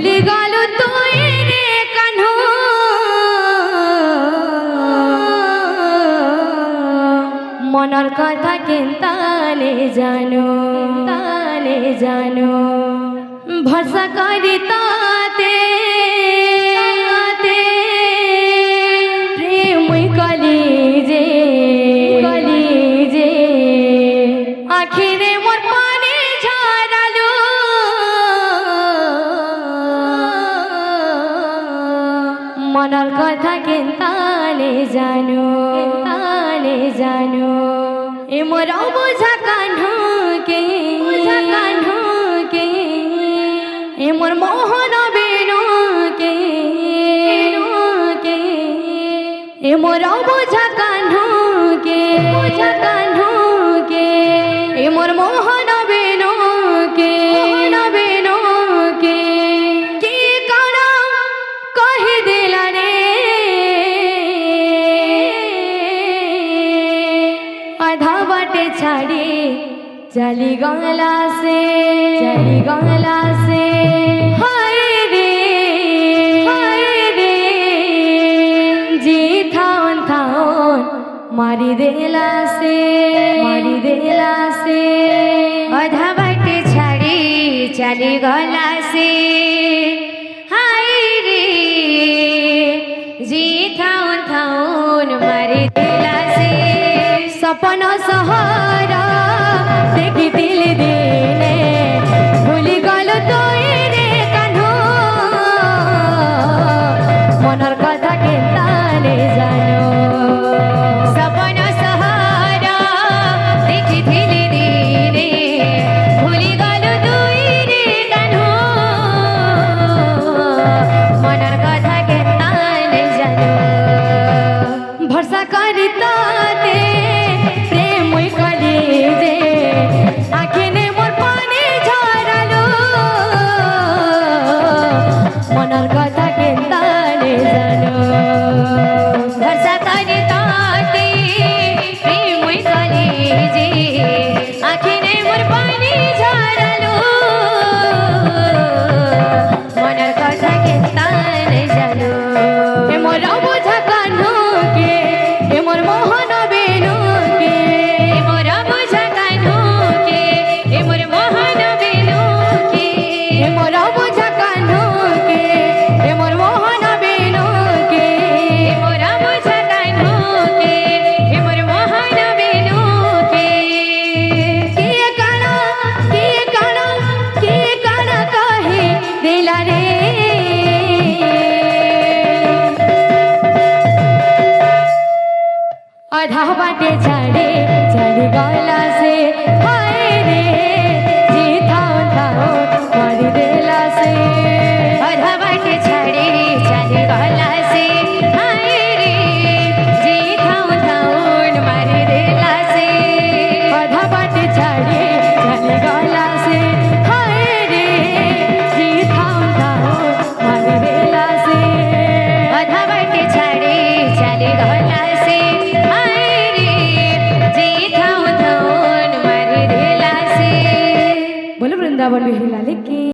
ভুলি গেল তুই রে কানু মনের কথা কেন্তানে জানো ভরসা করি তাতে প্রেম কলি যে আখিরে মোর পানে ঝরালো মনের কথা কেন্তানে জানো এ মোর বোঝা কান্হু কে এ মোর মোহন বেনু কে এ মোর বোঝা কান্হু কে এ মোর মোহন বেনু কে কি কানা কহি দিলা রে आधा बाटे छाड़ी चली गंगला से हाय रे जी थाउन मारी देला से आधा बाटे छाड़ी चली गंगला से हाय रे जी थाउन मारी देला से सपन सहारा देखी दिल दिने भूली गल तुई रे कान्हू मनर कथा केन्ताने जानो सपन सहारा देखी दिल दिने भूली गल तुई रे कान्हू मनर कथा केन्ताने जानो भरसा करिता মনের কথা কেন্তানে জানো ভরসা করে তাতে প্রেম কলি যে আখিরে মোর পানি ঝরালো মনের কথা কেন্তানে জানো এ মোর বোঝা কান্হু কে এ মোর মোহন বেনু কে এ মোর বোঝা কান্হু কে এ মোর মোহন বেনু কে এ মোর বোঝা কান্হু आधा बाटे छाड़े चली गला से हाय रे जी थाउन मारी देला से आधा बाटे छाड़े चली गला से हाय रे जी थाउन मारी देला से आधा बाटे छाड़े चली गला से हाय रे जी थाउन मारी देला से आधा बाटे छाड़े चली गला से बोलो वृंदावन बिहारी लाल की।